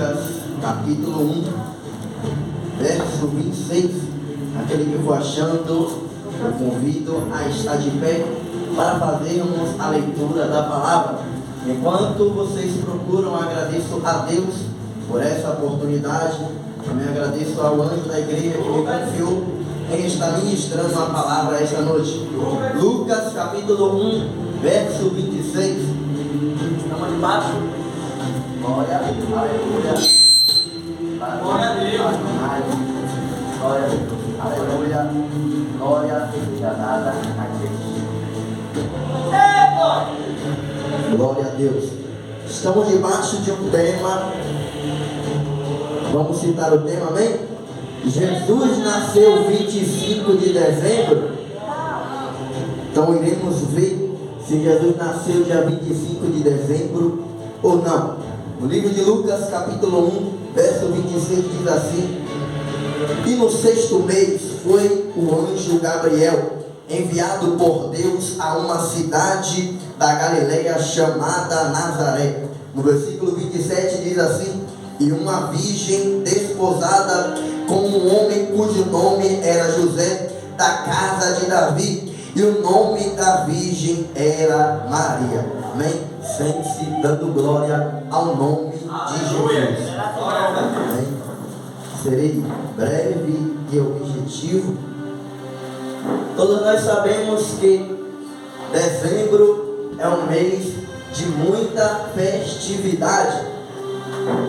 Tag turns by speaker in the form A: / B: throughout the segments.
A: Lucas, capítulo 1, verso 26. Aquele que for achando, eu convido a estar de pé para fazermos a leitura da palavra. Enquanto vocês procuram, agradeço a Deus por essa oportunidade. Também agradeço ao anjo da igreja que me confiou em estar ministrando a palavra esta noite. Lucas, capítulo 1, verso 26. Estamos embaixo. Glória, aleluia. Glória a Deus. Glória a Deus. Aleluia. Glória seja dada a Cristo. Glória a Deus. Estamos debaixo de um tema. Vamos citar o tema, amém? Jesus nasceu 25 de dezembro. Então iremos ver se Jesus nasceu dia 25 de dezembro ou não. No livro de Lucas, capítulo 1, verso 26, diz assim: E no sexto mês foi o anjo Gabriel, enviado por Deus a uma cidade da Galileia chamada Nazaré. No versículo 27 diz assim: E uma virgem desposada com um homem cujo nome era José, da casa de Davi, e o nome da virgem era Maria. Amém? Sente-se dando glória ao nome de Jesus. Amém? Serei breve e objetivo. Todos nós sabemos que dezembro é um mês de muita festividade.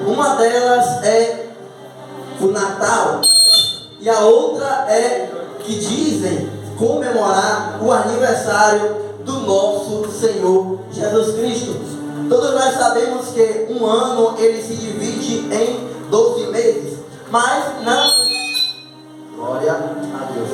A: Uma delas é o Natal e a outra é que dizem comemorar o aniversário do nosso Senhor Jesus Cristo. Todos nós sabemos que um ano ele se divide em 12 meses, mas não. Glória a Deus.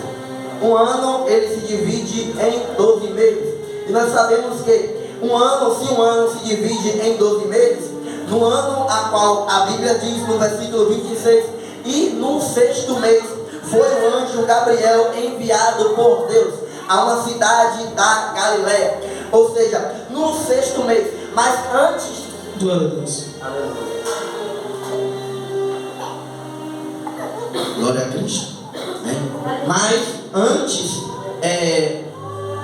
A: Um ano ele se divide em 12 meses. E nós sabemos que se um ano se divide em 12 meses, no ano a qual a Bíblia diz no versículo 26, e no sexto mês foi o anjo Gabriel enviado por Deus a uma cidade da Galileia. Ou seja, no sexto mês. Mas antes.
B: Glória a Deus.
A: Glória a Cristo. Mas antes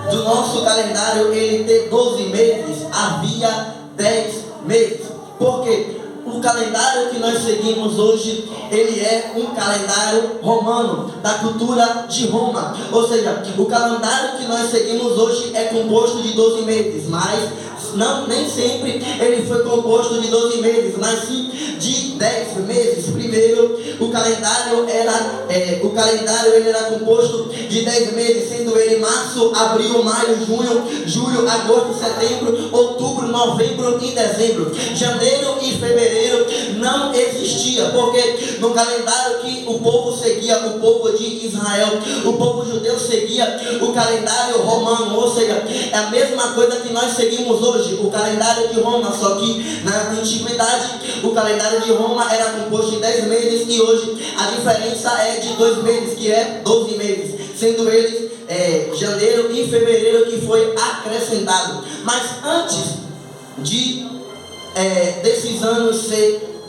A: do nosso calendário ele ter 12 meses, havia 10 meses. Por quê? O calendário que nós seguimos hoje, ele é um calendário romano, da cultura de Roma. Ou seja, o calendário que nós seguimos hoje é composto de 12 meses, mas nem sempre ele foi composto de 12 meses, mas sim de 10 meses. Primeiro, o calendário ele era composto de 10 meses, sendo ele março, abril, maio, junho, julho, agosto, setembro, outubro, novembro e dezembro. Janeiro e fevereiro não existia, porque no calendário que o povo seguia, o povo de Israel, o povo judeu seguia o calendário romano. Ou seja, é a mesma coisa que nós seguimos hoje, o calendário de Roma, só que na antiguidade o calendário de Roma era composto de 10 meses e hoje a diferença é de 2 meses, que é 12 meses, sendo eles janeiro e fevereiro que foi acrescentado. Mas antes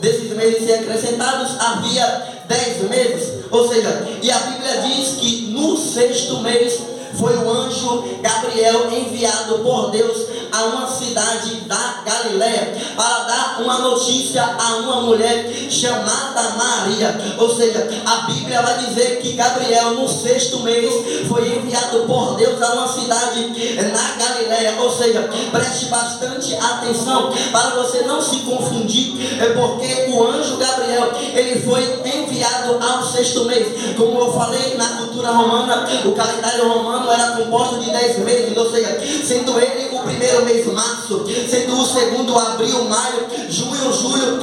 A: desses meses serem acrescentados, havia 10 meses. Ou seja, e a Bíblia diz que no sexto mês foi o anjo Gabriel enviado por Deus a uma cidade da Galileia para dar uma notícia a uma mulher chamada Maria. Ou seja, a Bíblia vai dizer que Gabriel no sexto mês foi enviado por Deus a uma cidade na Galileia. Ou seja, preste bastante atenção para você não se confundir, porque o anjo Gabriel ele foi enviado ao sexto mês. Como eu falei, na cultura romana, o calendário romano era composto de 10 meses, ou seja, sendo ele o primeiro mês março, sendo o segundo abril, maio, junho, julho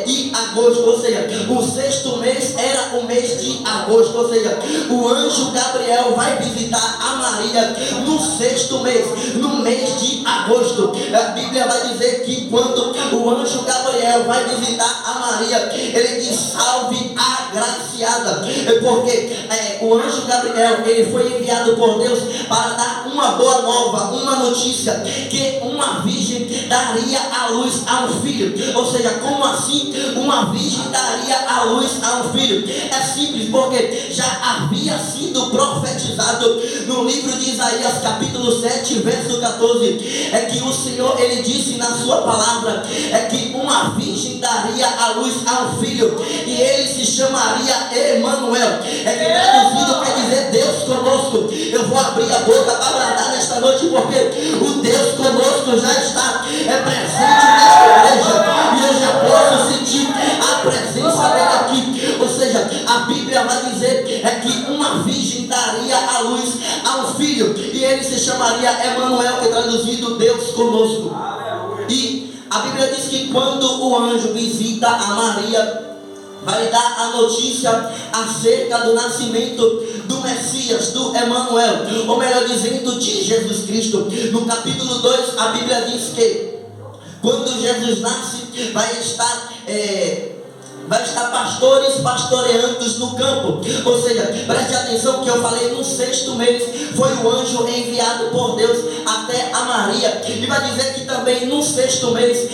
A: e agosto. Ou seja, o sexto mês era o mês de agosto. Ou seja, o anjo Gabriel vai visitar a Maria no sexto mês, no mês de agosto. A Bíblia vai dizer que quando o anjo Gabriel vai visitar a Maria, ele diz: salve agraciada, porque o anjo Gabriel ele foi enviado por Deus para dar uma boa nova, uma notícia, que uma virgem daria à luz a um filho. Ou seja, como assim uma uma virgem daria à luz a um filho. É simples, porque já havia sido profetizado no livro de Isaías, capítulo 7, verso 14, é que o Senhor, ele disse na sua palavra, é que uma virgem daria à luz a um filho, e ele se chamaria Emanuel. É que traduzido quer dizer Deus conosco. Eu vou abrir a boca para bradar nesta noite, porque o Deus conosco já está presente nesta igreja, e eu já posso sentir a presença dele aqui. Ou seja, a Bíblia vai dizer é que uma virgem daria à luz a um filho, e ele se chamaria Emanuel, que é traduzido Deus conosco. E a Bíblia diz que quando o anjo visita a Maria, vai dar a notícia acerca do nascimento do Messias, do Emanuel, ou melhor dizendo, de Jesus Cristo. No capítulo 2, a Bíblia diz que quando Jesus nasce, vai estar pastores pastoreando no campo. Ou seja, preste atenção que eu falei, no 6º mês foi o anjo enviado por Deus até a Maria. E vai dizer que também no 6º mês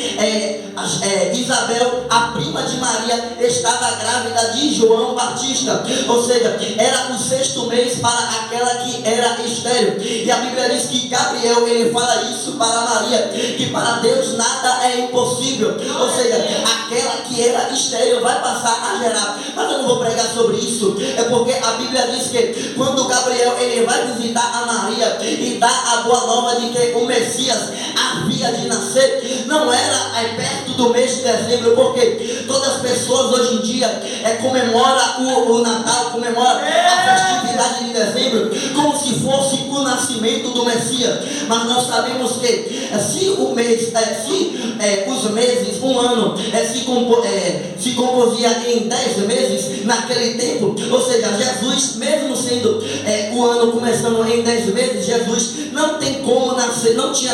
A: Isabel, a prima de Maria, estava grávida de João Batista. Ou seja, era o 6º mês para aquela que era estéril. E a Bíblia diz que Gabriel, ele fala isso para Maria, que para Deus nada é impossível. Ou seja, aquela que era estéril vai passar a gerar. Mas eu não vou pregar sobre isso, é porque a Bíblia diz que quando Gabriel, ele vai visitar a Maria e dá a boa nova de que o Messias havia de nascer, não era perto do mês de dezembro, porque todas as pessoas hoje em dia comemoram o Natal, comemoram a festividade de dezembro como se fosse o nascimento do Messias. Mas nós sabemos que se os meses, um ano se composia em 10 meses naquele tempo, ou seja, Jesus, mesmo sendo o ano começando em 10 meses, Jesus não tinha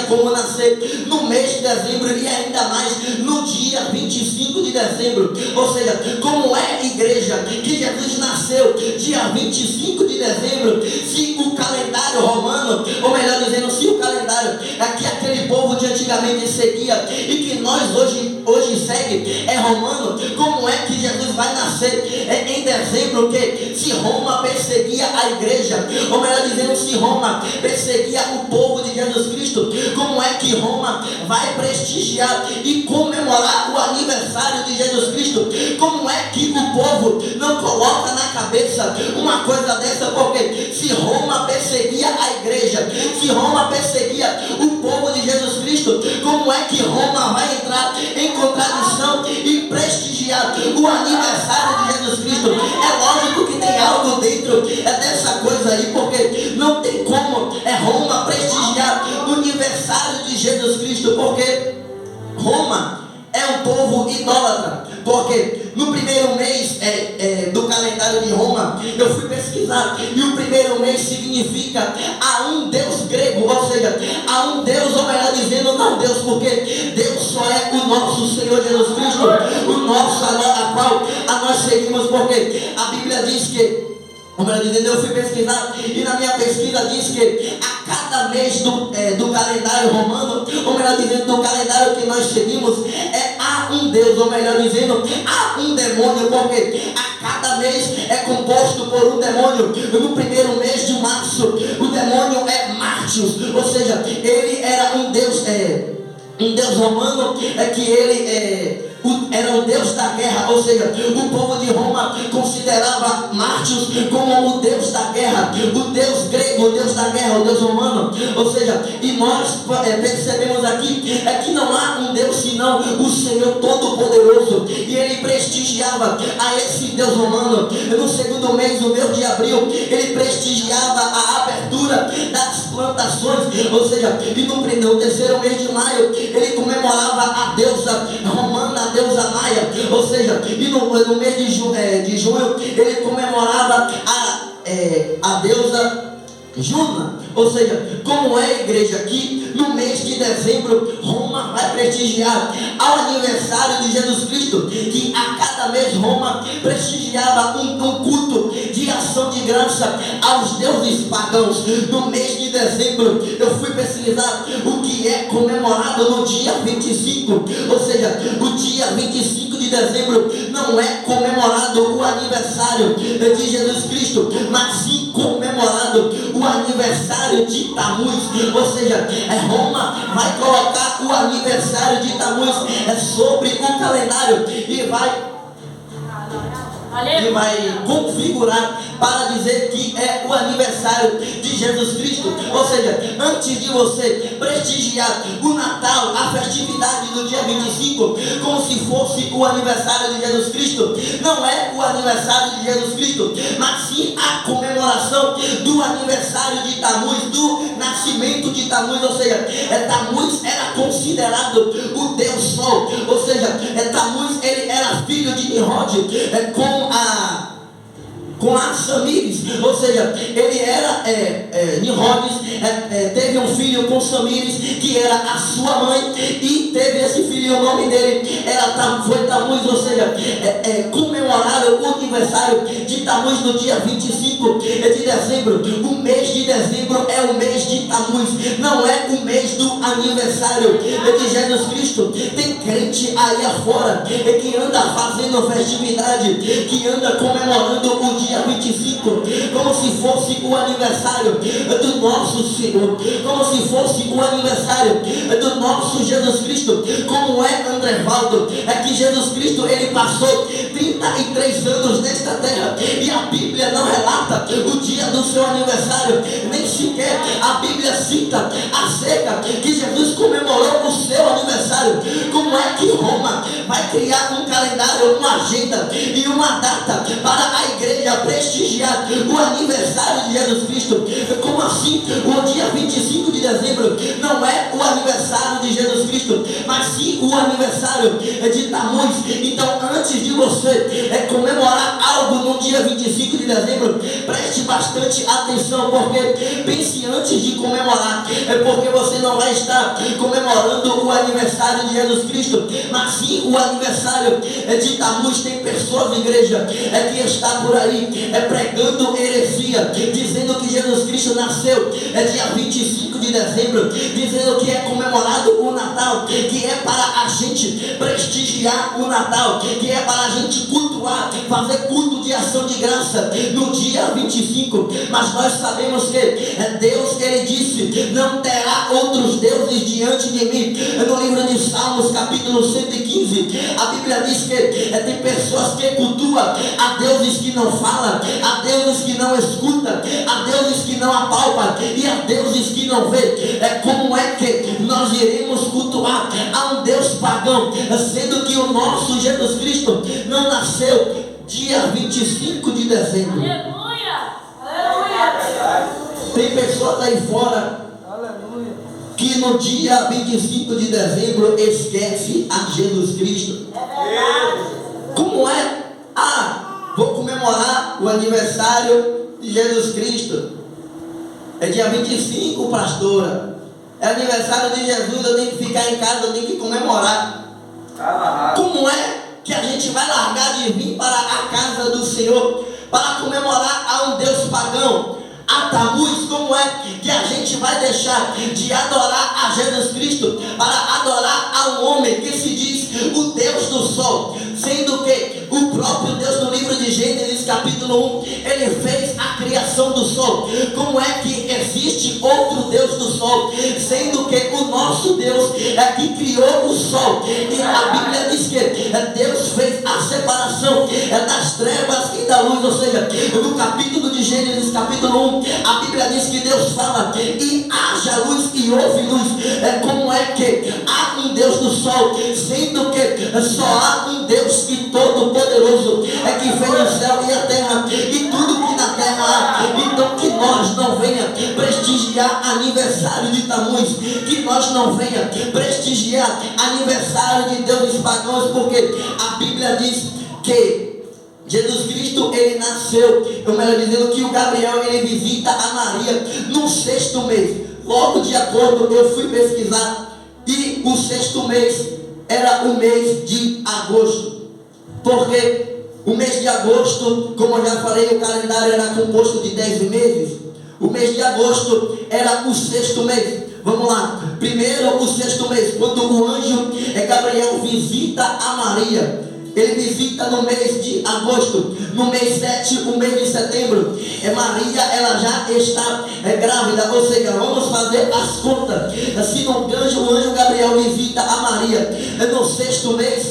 A: como nascer no mês de dezembro, e ainda mais no dia 25 de dezembro. Ou seja, como é igreja que Jesus nasceu dia 25 de dezembro, se o calendário romano, ou melhor dizendo, se o calendário que aquele povo de antigamente seguia e que nós hoje segue é romano, como é que Jesus vai nascer em dezembro? Que se Roma perseguia a igreja, ou melhor dizendo, se Roma perseguia o povo de Jesus Cristo, como é que Roma vai prestigiar e comemorar o aniversário de Jesus Cristo? Como é que o povo não coloca na cabeça uma coisa dessa? Porque se Roma perseguia a igreja, se Roma perseguia o povo de Jesus Cristo, como é que Roma vai entrar em contradição e prestigiar o aniversário de Jesus Cristo? É lógico que tem algo dentro dessa coisa aí, porque não tem como Roma prestigiar o aniversário de Jesus Cristo, porque Roma é um povo idólatra. Porque no primeiro mês do calendário de Roma, eu fui pesquisar, e o primeiro mês significa a um Deus grego, ou seja, a um Deus, ou melhor dizendo, não Deus, porque Deus só é o nosso Senhor Jesus Cristo, o nosso, a qual nós seguimos, porque a Bíblia diz que, como eu dizendo, eu fui pesquisar, e na minha pesquisa diz que a cada mês do calendário romano, ou melhor dizendo, do calendário que nós seguimos, há um Deus, ou melhor dizendo, há um demônio, porque a cada mês é composto por um demônio. No primeiro mês de março, o demônio é Mártios, ou seja, ele era um Deus romano, que ele era o Deus da guerra, ou seja, o povo de Roma considerava Mártios como o Deus da guerra, o Deus grego, o Deus da guerra, o Deus romano. Ou seja, e nós percebemos aqui que não há um Deus senão o Senhor Todo-Poderoso, e ele prestigiava a esse Deus romano. No segundo mês, no mês de abril, ele prestigiava a abertura das plantações, ou seja, e no terceiro mês de maio, ele comemorava a deusa romana, a deusa Maia, ou seja, e no mês de junho, ele comemorava a deusa Juna. Ou seja, como é a igreja aqui, no mês de dezembro, Roma vai prestigiar ao aniversário de Jesus Cristo, que a cada mês Roma prestigiava um culto de ação de graça aos deuses pagãos. No mês de dezembro, eu fui pesquisar o que é comemorado no dia 25, ou seja, o dia 25 de dezembro não é comemorado o aniversário de Jesus Cristo, mas sim comemorado o aniversário de Tamuz. Ou seja, Roma vai colocar o aniversário de Tamuz sobre o calendário e vai configurar para dizer que é o aniversário de Jesus Cristo. Ou seja, antes de você prestigiar o Natal, a festividade do dia 25, como se fosse o aniversário de Jesus Cristo, não é o aniversário de Jesus Cristo, mas sim a comemoração do aniversário de Tamuz, do nascimento de Tamuz. Ou seja, Tamuz era considerado o Deus Sol. Ou seja, Tamuz ele era filho de Nimrod, com a Samires. Ou seja, ele era Nimrod teve um filho com Samires, que era a sua mãe, e teve esse filho, o nome dele foi Tamuz. Ou seja, comemoraram o aniversário de Tamuz no dia 25 de dezembro. O mês de dezembro é o mês de Tamuz, não é o mês do aniversário de Jesus Cristo. Tem crente aí afora que anda fazendo festividade, que anda comemorando o dia 25 como se fosse o aniversário do nosso Senhor, como se fosse o aniversário do nosso Jesus Cristo. Como André Valdo, que Jesus Cristo ele passou 33 anos nesta terra e a Bíblia não relata o dia do seu aniversário, nem sequer a Bíblia cita acerca que Jesus comemorou o seu aniversário. Como é que Roma vai criar um calendário, uma agenda e uma data para a igreja prestigiar o aniversário de Jesus Cristo? Como assim? O dia 25 de dezembro não é o aniversário de Jesus Cristo, mas sim o aniversário de Tamuz. Então, antes de você comemorar algo no dia 25 de dezembro, preste bastante atenção, porque pense antes de comemorar, porque você não vai estar comemorando o aniversário de Jesus Cristo, mas sim o aniversário de Tamuz. Tem pessoas, igreja, que está por aí pregando heresia, dizendo que Jesus Cristo nasceu dia 25 de dezembro, dizendo que é comemorado o Natal, que é para a gente prestigiar o Natal, que é para a gente cultuar, fazer culto de ação de graça no dia 25. Mas nós sabemos que Deus, ele disse: não terá outros deuses diante de mim. No livro de Salmos, capítulo 115, a Bíblia diz que tem pessoas que cultuam a deuses que não falam, a deuses que não escutam, a deuses que não apalpam e a deuses que não vê. Como é que nós iremos cultuar a um Deus pagão, sendo que o nosso Jesus Cristo não nasceu dia 25 de dezembro?
B: Aleluia! Aleluia!
A: Tem pessoas aí fora que no dia 25 de dezembro esquece a Jesus Cristo. Como é? Vou comemorar o aniversário de Jesus Cristo. É dia 25, pastora. É aniversário de Jesus, eu tenho que ficar em casa, eu tenho que comemorar. Como é que a gente vai largar de vir para a casa do Senhor para comemorar a um Deus pagão, a Tamuz? Como é que a gente vai deixar de adorar a Jesus Cristo para adorar a um homem que se diz o Deus do Sol, sendo que o próprio Deus, no livro de Gênesis capítulo 1, ele fez a criação do sol? Como é que existe outro Deus do sol, sendo que o nosso Deus é que criou o sol? E a Bíblia diz que Deus fez a separação das trevas e da luz. Ou seja, no capítulo de Gênesis capítulo 1, a Bíblia diz que Deus fala: e haja luz e houve luz. Como é que há um Deus do sol, sendo que só há um Deus que todo-poderoso que fez o céu e a terra e tudo que na terra há? Então que nós não venha prestigiar aniversário de Tamuz, que nós não venha prestigiar aniversário de deuses pagãos, porque a Bíblia diz que Jesus Cristo, ele nasceu, ou melhor dizendo, que o Gabriel, ele visita a Maria no 6º mês. Logo de acordo, eu fui pesquisar, e o 6º mês era o mês de agosto, porque o mês de agosto, como eu já falei, o calendário era composto de 10 meses. O mês de agosto era o 6º mês. Vamos lá, primeiro o 6º mês, quando o anjo Gabriel visita a Maria. ele visita no mês de agosto. No mês 7, o mês de setembro, Maria, ela já está grávida. Ou seja, vamos fazer as contas. Se no o anjo Gabriel visita a Maria no 6º mês,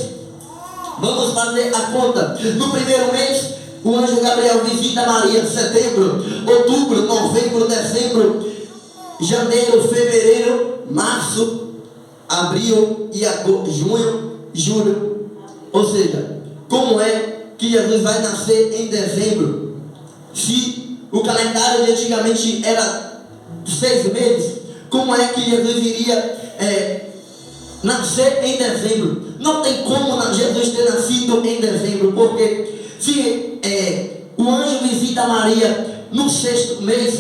A: vamos fazer a conta. No primeiro mês, o anjo Gabriel visita Maria. Setembro, outubro, novembro, dezembro, janeiro, fevereiro, março, abril e agosto, junho, julho. Ou seja, como é que Jesus vai nascer em dezembro? Se o calendário de antigamente era 6 meses, como é que Jesus iria nascer em dezembro? Não tem como Jesus ter nascido em dezembro, porque se o anjo visita Maria no 6º mês,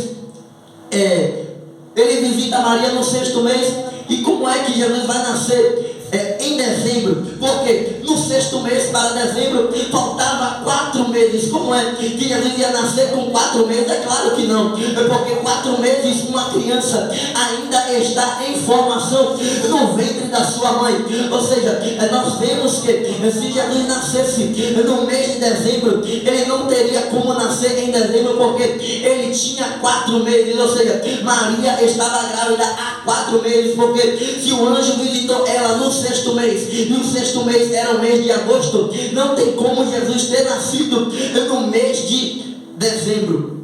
A: ele visita Maria no 6º mês, e como é que Jesus vai nascer em dezembro? Porque no 6º mês para dezembro faltava 4 meses. Como é que Jesus ia nascer com 4 meses? É claro que não, porque 4 meses uma criança ainda está em formação no ventre da sua mãe. Ou seja, nós vemos que se Jesus nascesse no mês de dezembro, ele não teria como nascer em dezembro, porque ele tinha 4 meses. Ou seja, Maria estava grávida há 4 meses, porque se o anjo visitou ela no 6º mês, e o 6º mês era o mês de agosto, não tem como Jesus ter nascido no mês de dezembro.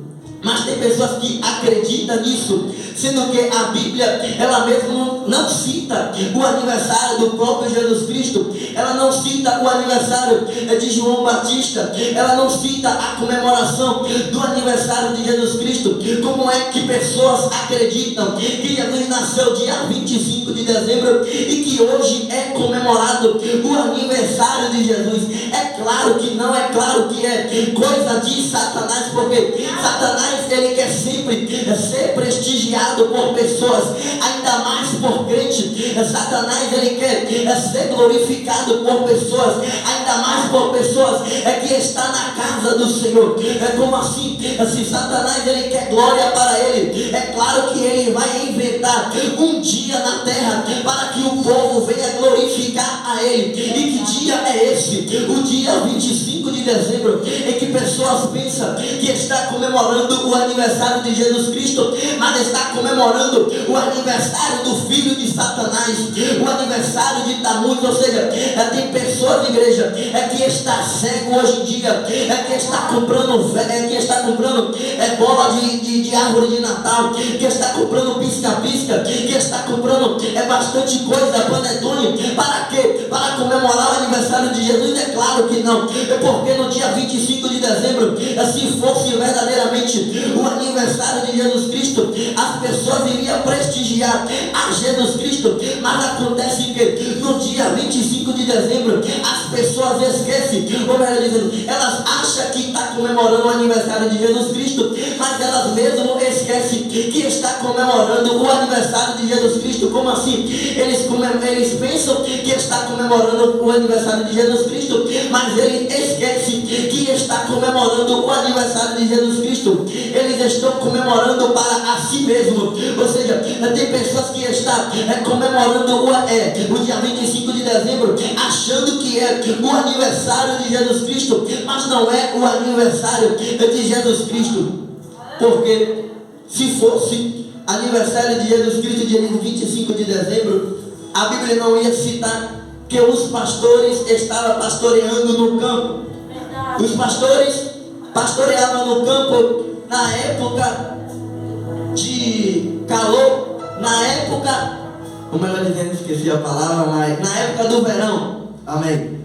A: Mas tem pessoas que acreditam nisso, sendo que a Bíblia, ela mesmo não cita o aniversário do próprio Jesus Cristo. Ela não cita o aniversário de João Batista. Ela não cita a comemoração do aniversário de Jesus Cristo. Como é que pessoas acreditam que Jesus nasceu dia 25 de dezembro e que hoje é comemorado o aniversário de Jesus? É claro que não, é claro que é coisa de Satanás, porque Satanás, ele quer sempre ser prestigiado por pessoas, ainda mais por crente. Satanás, ele quer ser glorificado por pessoas, ainda mais por pessoas que está na casa do Senhor. Como assim? Se Satanás, ele quer glória para ele, é claro que ele vai inventar um dia na terra para que o povo venha glorificar a ele. E que dia é esse? O dia 25 de dezembro, em que pessoas pensam que está comemorando o aniversário de Jesus Cristo, mas está comemorando o aniversário do filho de Satanás, o aniversário de Tamuz. Ou seja, tem pessoas, igreja, que está cego hoje em dia, que está comprando bola de árvore de Natal, que está comprando pisca-pisca, que está comprando bastante coisa, panetone. Para quê? Para comemorar o aniversário de Jesus? É claro que não, porque no dia 25 de dezembro, se fosse verdadeiramente o aniversário de Jesus Cristo, as pessoas iriam prestigiar a Jesus Cristo. Mas acontece que no dia 25 de dezembro as pessoas esquecem, ou melhor dizendo, elas acham que está comemorando o aniversário de Jesus Cristo, mas elas mesmo esquecem que está comemorando o aniversário de Jesus Cristo. Como assim? Eles pensam que está comemorando o aniversário de Jesus Cristo, mas eles esquecem que está comemorando o aniversário de Jesus Cristo. Eles estão comemorando para a si mesmo. Ou seja, tem pessoas que estão comemorando o dia 25 de dezembro, achando que é o aniversário de Jesus Cristo, mas não é o aniversário de Jesus Cristo. Porque se fosse aniversário de Jesus Cristo, dia 25 de dezembro, a Bíblia não ia citar que os pastores estavam pastoreando no campo. Os pastores pastoreavam no campo na época de calor, na época, ou melhor dizendo, esqueci a palavra, mas na época do verão. Amém.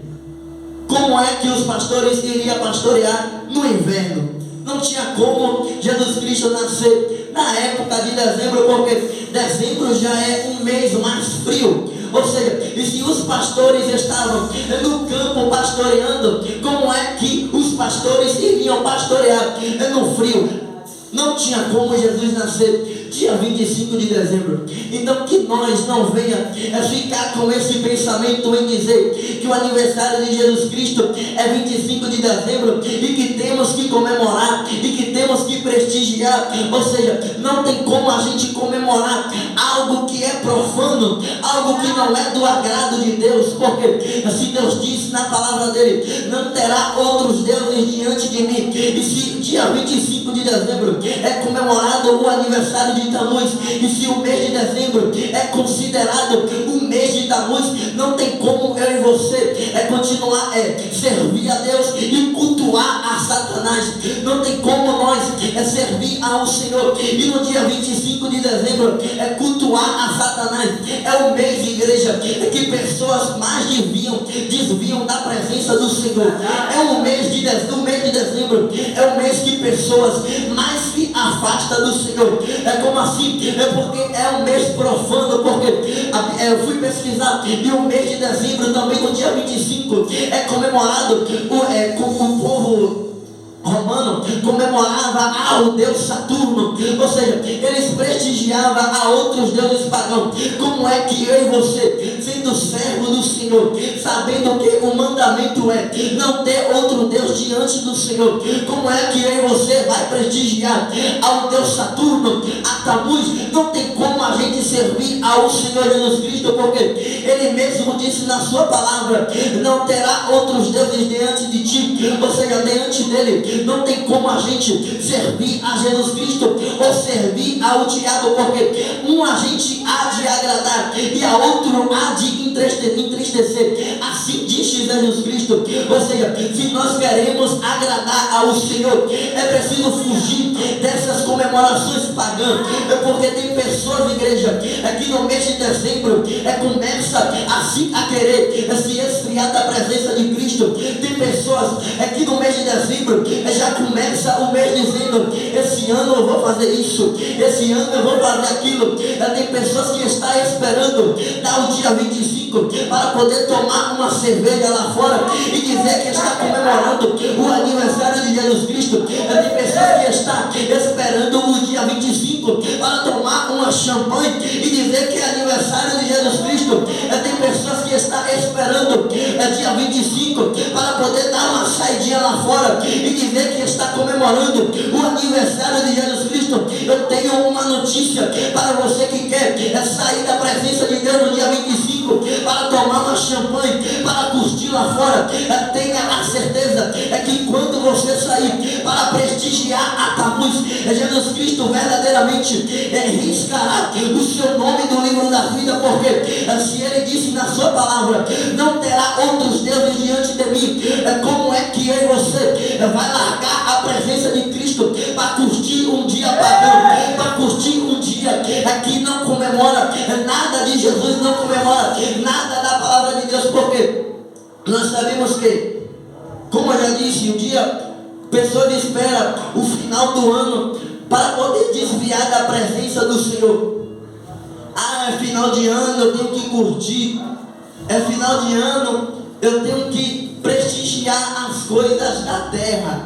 A: Como é que os pastores iriam pastorear no inverno? Não tinha como Jesus Cristo nascer na época de dezembro, porque dezembro já é um mês mais frio. Ou seja, e se os pastores estavam no campo pastoreando, como é que os pastores iriam pastorear no frio? Não tinha como Jesus nascer dia 25 de dezembro. Então que nós não venha ficar com esse pensamento em dizer que o aniversário de Jesus Cristo é 25 de dezembro e que temos que comemorar e que temos temos que prestigiar. Ou seja, não tem como a gente comemorar algo que é profano, algo que não é do agrado de Deus, porque assim Deus disse na palavra dele: não terá outros deuses diante de mim. E se dia 25 de dezembro é comemorado o aniversário de Tammuz, e se o mês de dezembro é considerado o mês de Tammuz, não tem como eu e você continuar servir a Deus e cultuar a Satanás. Não tem como nós servir ao Senhor e no dia 25 de dezembro cultuar a Satanás. É o mês, igreja, que pessoas mais desviam da presença do Senhor. É o mês de dezembro, é o mês que pessoas mais se afastam do Senhor. Como assim? Porque é um mês profano, porque eu fui pesquisar e o mês de dezembro também, no dia 25, é comemorado o povo romano comemorava ao deus Saturno, ou seja, eles prestigiavam a outros deuses pagãos. Como é que eu e você, sendo servo do Senhor, sabendo que o mandamento é não ter outro Deus diante do Senhor, como é que eu e você vai prestigiar ao deus Saturno, a Tammuz? Não tem como a gente servir ao Senhor Jesus Cristo, porque Ele mesmo disse na sua palavra: não terá outros deuses diante de ti, ou seja, diante dele não tem como a gente servir a Jesus Cristo ou servir ao diabo, porque um a gente há de agradar e a outro há de entristecer. Assim diz Jesus Cristo. Ou seja, se nós queremos agradar ao Senhor, é preciso fugir dessas comemorações pagãs, porque tem pessoas, igreja, que no mês de dezembro começa a querer se esfriar da presença de Cristo. Tem pessoas que no mês de dezembro já começa o mês dizendo: esse ano eu vou fazer isso, esse ano eu vou fazer aquilo. Tem pessoas que estão esperando dar o dia 25 para poder tomar uma cerveja lá fora e dizer que está comemorando o aniversário de Jesus Cristo. Tem pessoas que estão esperando o dia 25 para tomar uma champanhe e dizer que é aniversário de Jesus Cristo. Tem pessoas que estão esperando dia 25 para poder dar uma saidinha lá fora e dizer que está comemorando o aniversário de Jesus Cristo. Eu tenho uma notícia para você que quer sair da presença de Deus no dia 25 para tomar uma champanhe, para curtir lá fora. Tenha a certeza que quando você sair para prestigiar a Tammuz, Jesus Cristo verdadeiramente riscará o seu nome do livro da vida, porque se Ele disse na sua palavra: não terá outros deuses diante de mim, como é que eu e você vai largar a presença de Cristo para curtir um dia pagão, para curtir um dia que não comemora nada de Jesus, não comemora nada da palavra de Deus? Porque nós sabemos que, como eu já disse, um dia pessoas esperam o final do ano para poder desviar da presença do Senhor. É final de ano, eu tenho que curtir. É final de ano, eu tenho que prestigiar as coisas da terra.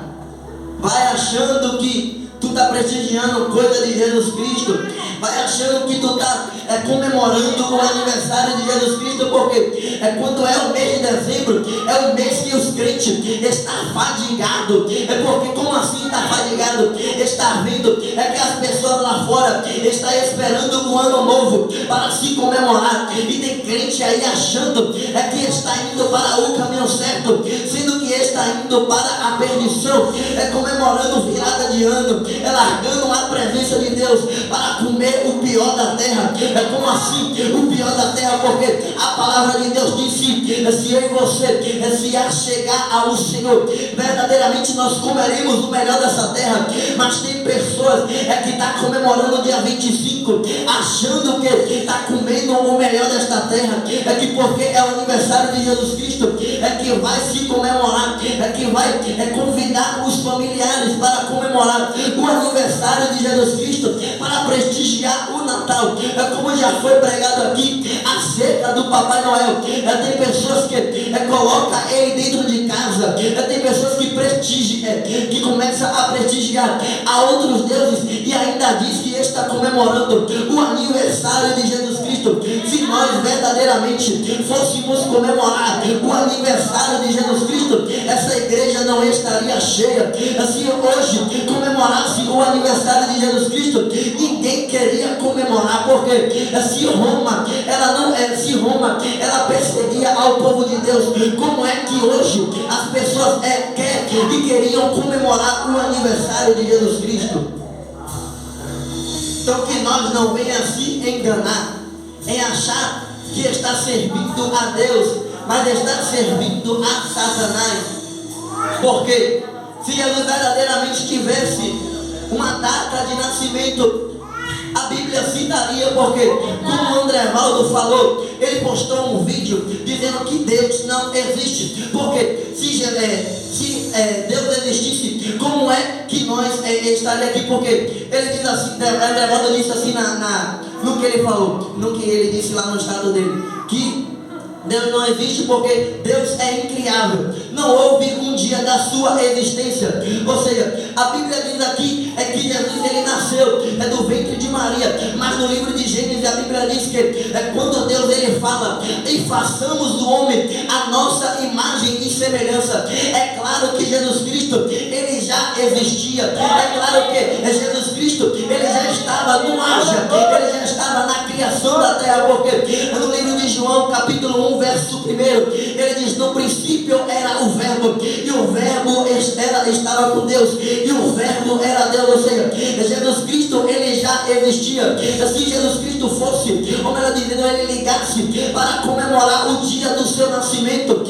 A: Vai achando que tu está prestigiando coisa de Jesus Cristo. Vai achando que tu está comemorando o aniversário de Jesus Cristo, porque quando é o mês de dezembro, é o mês que os crentes estão fadigados. Porque como assim está fadigado? Está vendo que as pessoas lá fora estão esperando o ano novo para se comemorar, e tem crente aí achando que está indo para o caminho certo, sendo que está indo para a perdição, comemorando virada de ano, largando a presença de Deus para comer o pior da terra. Como assim o pior da terra? Porque a palavra de Deus disse: se eu e você se achegar ao Senhor, verdadeiramente nós comeremos o melhor dessa terra. Mas tem pessoas que estão comemorando o dia 25, achando que está comendo o melhor desta terra, que porque é o aniversário de Jesus Cristo, que vai se comemorar, que vai convidar os familiares para comemorar o aniversário de Jesus Cristo, para prestigiar o Natal. Como já foi pregado aqui acerca do Papai Noel, tem pessoas que colocam ele dentro de casa, tem pessoas que prestigiam, que começam a prestigiar a outros deuses e ainda diz que está comemorando o aniversário de Jesus Cristo. Cristo, se nós verdadeiramente fôssemos comemorar o aniversário de Jesus Cristo, essa igreja não estaria cheia. Se hoje comemorasse o aniversário de Jesus Cristo, ninguém queria comemorar, porque se Roma ela perseguia ao povo de Deus, como é que hoje as pessoas querem e queriam comemorar o aniversário de Jesus Cristo? Então que nós não venhamos se enganar em achar que está servindo a Deus, mas está servindo a Satanás. Porque se Jesus verdadeiramente tivesse uma data de nascimento, a Bíblia citaria, porque como o André Valdo falou, ele postou um vídeo dizendo que Deus não existe. Porque se Deus existisse, como é que nós estaríamos aqui? Porque ele diz assim, André Valdo disse assim no que ele falou, no que ele disse lá no estado dele, que Deus não existe porque Deus é incriável. Não houve um dia da sua existência. Ou seja, a Bíblia diz aqui que Jesus ele nasceu do ventre de Maria. Mas no livro de Gênesis a Bíblia diz que quando Deus ele fala e façamos do homem a nossa imagem e semelhança. É claro que Jesus Cristo ele já existia. É claro que Jesus Cristo ele já estava no auge, ele já estava na criação da terra. Porque no livro de João capítulo 1 verso 1, ele diz: no princípio era o verbo, e o verbo estava com Deus, e o verbo era Deus. Ou seja, Jesus Cristo ele já existia. Se Jesus Cristo fosse, ou melhor dizendo, ele ligasse para comemorar o dia do seu nascimento,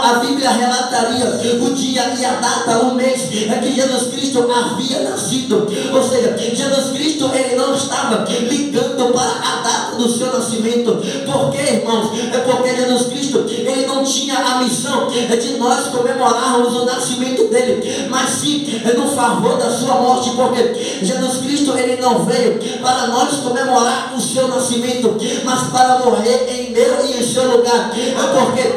A: a Bíblia relataria o dia e a data, o mês que Jesus Cristo havia nascido. Ou seja, Jesus Cristo ele não estava ligando para a data do seu nascimento. Por quê, irmãos? É porque Jesus Cristo ele não tinha a missão de nós comemorarmos o nascimento dele, mas sim no favor da sua morte. Porque Jesus Cristo ele não veio para nós comemorar o seu nascimento, mas para morrer em meu e em seu lugar. Porque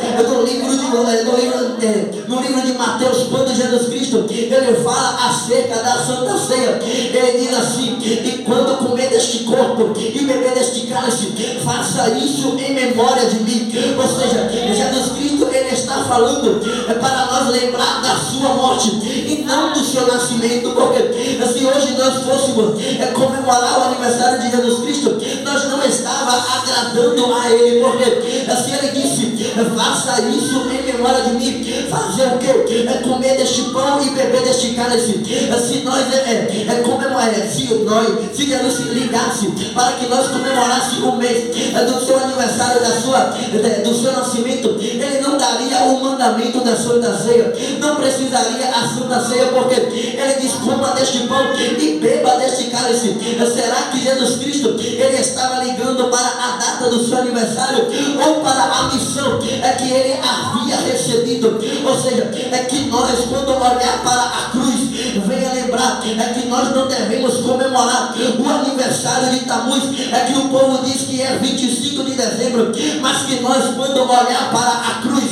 A: no livro de Mateus, quando Jesus Cristo ele fala acerca da Santa Ceia, ele diz assim: e quando comer deste corpo e beber deste cálice, faça isso em memória de mim. Ou seja, Jesus Cristo ele está falando para nós lembrar da sua morte e não do seu nascimento. Porque se hoje nós fôssemos comemorar o aniversário de Jesus Cristo, nós não estava agradando a ele. Porque se ele disse faça isso em memória de mim, fazer o que? Comer deste pão e beber deste cálice. Se nós se Jesus se ligasse para que nós comemorássemos o mês do seu aniversário, do seu nascimento, ele não daria o mandamento da Santa Ceia, não precisaria a Santa Ceia. Porque ele diz: coma deste pão e beba deste cálice. Será que Jesus Cristo ele estava ligando para a data do seu aniversário ou para a missão que ele havia recebido? Ou seja, que nós, quando olhar para a cruz, venha lembrar que nós não devemos comemorar o aniversário de Tammuz, que o povo diz que é 25 de dezembro, mas que nós, quando olhar para a cruz,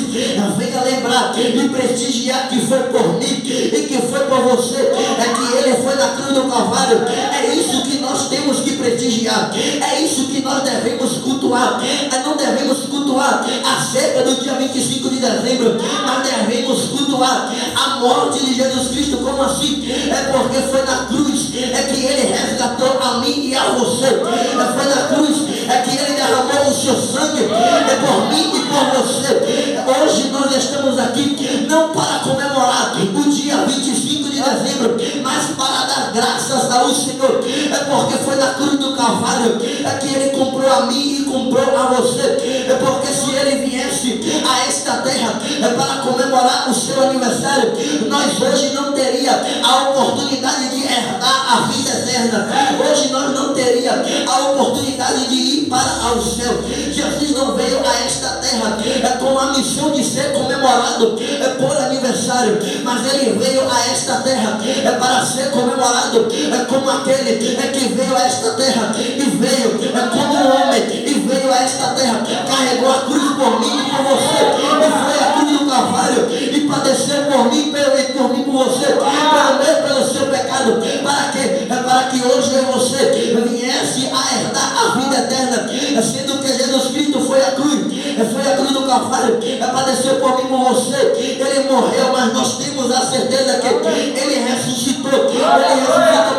A: venha lembrar e prestigiar que foi por mim e que foi por você, que ele foi na cruz do Calvário. É isso que nós temos que prestigiar, é isso que nós devemos cultuar. Não devemos cultuar acerca do dia 25 de dezembro, mas devemos cultuar a morte de Jesus Cristo. Como assim? Porque foi na cruz que ele resgatou a mim e a você. Foi na cruz que ele derramou o seu sangue por mim e por você. Hoje nós estamos aqui não para comemorar o dia 25 de dezembro, mas para dar graças ao Senhor. Porque foi na cruz do Calvário que ele comprou a mim e comprou a você. Porque se ele viesse a esta terra para comemorar o seu aniversário, nós hoje não teria a oportunidade de herdar a vida eterna. Hoje nós não teria a oportunidade de ir para o céu. Jesus não veio a esta terra com a missão de ser comemorado por aniversário, mas ele veio a esta terra para ser comemorado como aquele que veio a esta terra e veio como um homem, e veio a esta terra, carregou a cruz por mim e por você, e foi a cruz do Calvário e padeceu por mim e por você, pelo seu pecado, para que hoje eu e você viesse a herdar a vida vida eterna, sendo que Jesus Cristo foi a cruz do Calvário, padeceu por mim e por você, ele morreu, mas nós temos a certeza que ele ressuscitou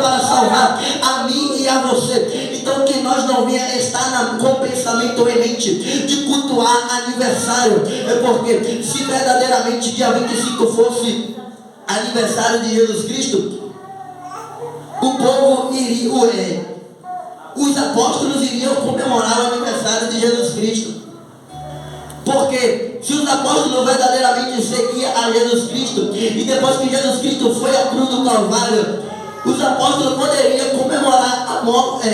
A: para salvar a mim e a você. Então que nós não venha estar com o pensamento em mente de cultuar aniversário, porque se verdadeiramente dia 25 fosse aniversário de Jesus Cristo, o povo iria, os apóstolos iriam comemorar o aniversário de Jesus Cristo. Porque se os apóstolos verdadeiramente seguiam a Jesus Cristo, e depois que Jesus Cristo foi à cruz do Calvário, os apóstolos poderiam comemorar a morte,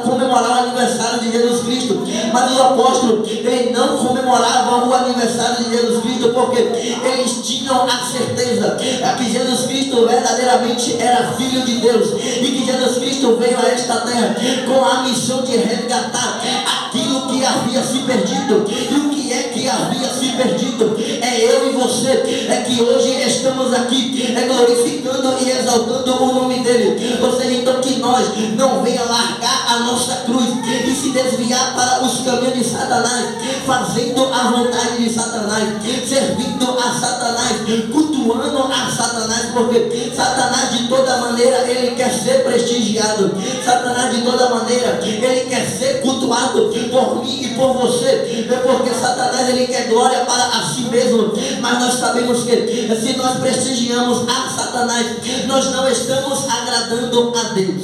A: comemorar o aniversário de Jesus Cristo. Mas os apóstolos, eles não comemoravam o aniversário de Jesus Cristo, porque eles tinham a certeza que Jesus Cristo verdadeiramente era Filho de Deus, e que Jesus Cristo veio a esta terra com a missão de resgatar aquilo que havia se perdido. E o que é que havia se perdido? É eu e você, é que hoje estamos aqui glorificando e exaltando o nome dele. Ou seja, então que nós não venha largar a nossa cruz e se desviar para os caminhos de Satanás, fazendo a vontade de Satanás, servindo a Satanás, cultuando a Satanás, porque Satanás de toda maneira ele quer ser prestigiado, Satanás de toda maneira ele quer ser cultuado por mim e por você, porque Satanás ele quer glória para a si mesmo. Mas nós sabemos que se nós prestigiamos a Satanás, nós não estamos agradando a Deus.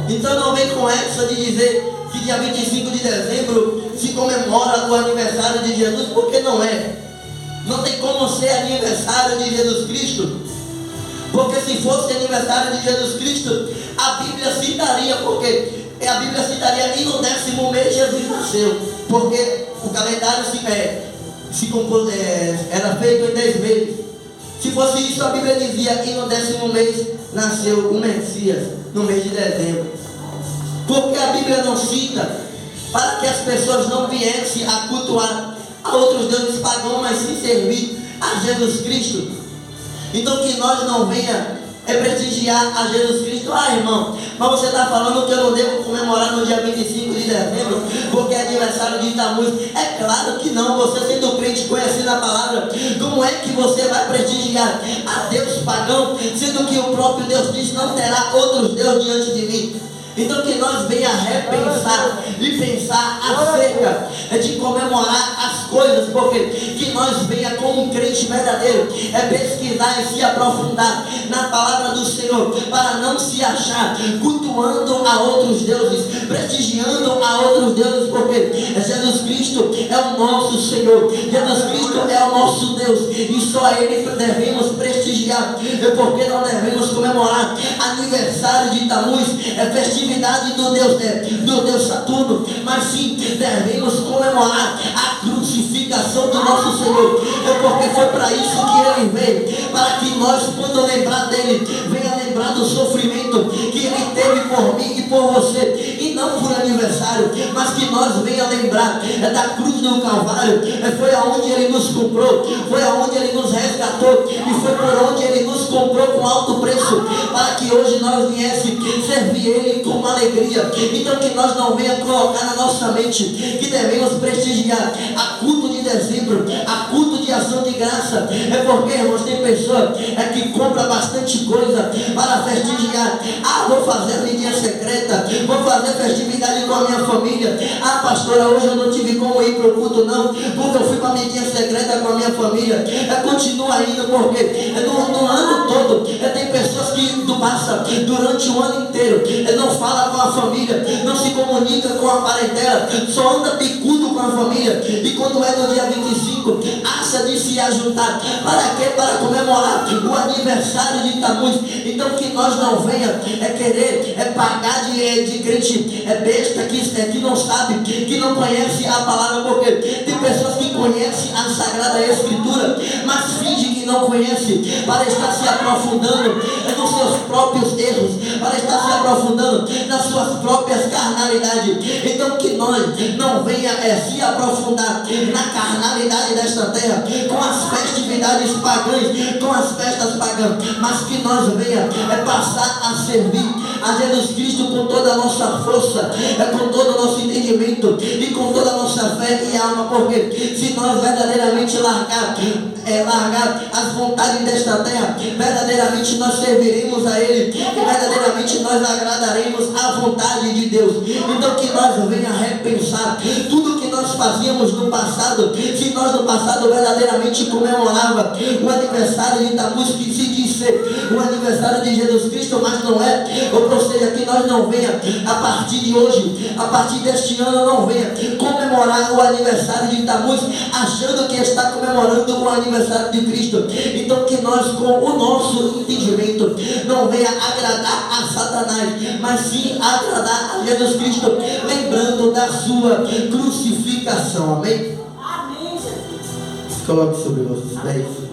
A: Então não vem com essa de dizer que dia 25 de dezembro se comemora o aniversário de Jesus, porque não é. Não tem como ser aniversário de Jesus Cristo, porque se fosse aniversário de Jesus Cristo, a Bíblia citaria, porque a Bíblia citaria e no 10º mês Jesus nasceu, porque o calendário era feito em 10 meses. Se fosse isso, a Bíblia dizia que no 10º mês nasceu o Messias, no mês de dezembro. Porque a Bíblia não cita para que as pessoas não viessem a cultuar a outros deuses pagãos, mas sim servir a Jesus Cristo. Então que nós não venha prestigiar a Jesus Cristo. Irmão, mas você está falando que eu não devo comemorar no dia 25 de dezembro porque é aniversário de Tamuz. É claro que não. Você sendo crente, conhecendo a palavra, como é que você vai prestigiar a Deus pagão, sendo que o próprio Deus diz: não terá outros deuses diante de mim? Então que nós venha repensar e pensar acerca de comemorar as coisas, porque que nós venha como um crente verdadeiro pesquisar e se aprofundar na palavra do Senhor, para não se achar cultuando a outros deuses, prestigiando a outros deuses, porque Jesus Cristo é o nosso Senhor, Jesus Cristo é o nosso Deus, e só a Ele devemos prestigiar, porque não devemos comemorar aniversário de Tamuz, festividade do Deus Saturno, mas sim devemos comemorar a crucificação do nosso Senhor, porque foi para isso que Ele veio, para que nós, quando lembrar dele, venha lembrar do sofrimento que Ele teve por mim e por você, e não por aniversário, mas que nós venha lembrar da cruz do Calvário. Foi aonde Ele nos comprou, foi aonde Ele nos resgatou, e foi por onde Ele nos comprou com alto preço, para que hoje nós viéssemos servir Ele com alegria. Então que nós não venha colocar na nossa mente que devemos prestigiar a culto de dezembro, a culto de ação de graça, porque, irmãos, tem pessoa que compra bastante coisa para prestigiar. Vou fazer a vidinha secreta, vou fazer festividade com a minha família. Pastora, hoje eu não tive como ir para o culto não, porque eu fui para a vidinha secreta com a minha família. Continua indo, porque no ano todo tem pessoas que passam durante o ano inteiro, não fala com a família, não se comunica com a parentela, só anda picudo com a família, e quando é no dia 25, acha de se ajuntar. Para quê? Para comemorar o aniversário de Tamuz. Então que nós não venha querer pagar de crente besta, que não sabe, que não conhece a palavra, porque tem pessoas que conhecem a Sagrada Escritura, mas fingem que não conhece, para estar se aprofundando no seus próprios erros, para estar se aprofundando nas suas próprias carnalidades. Então que nós não venha se aprofundar na carnalidade desta terra, com as festividades pagãs, com as festas pagãs, mas que nós venha passar a servir a Jesus Cristo com toda a nossa força, com todo o nosso entendimento e com toda a nossa fé e alma, porque se nós verdadeiramente largar as vontades desta terra, verdadeiramente nós serviremos a Ele e verdadeiramente nós agradaremos a vontade de Deus. Então que nós venha repensar tudo que nós fazíamos no passado. Se nós no passado verdadeiramente comemorava o aniversário de Tammuz, que se diz ser o aniversário de Jesus Cristo, mas não é, ou seja, que nós não venha a partir de hoje, a partir deste ano, não venha comemorar o aniversário de Tammuz achando que está comemorando o aniversário de Cristo. Então que nós, com o nosso entendimento, não venha agradar a Satanás, mas sim agradar a Jesus Cristo, lembrando da sua crucificação. Amém?
B: Amém.
A: Coloque sobre vossos pés.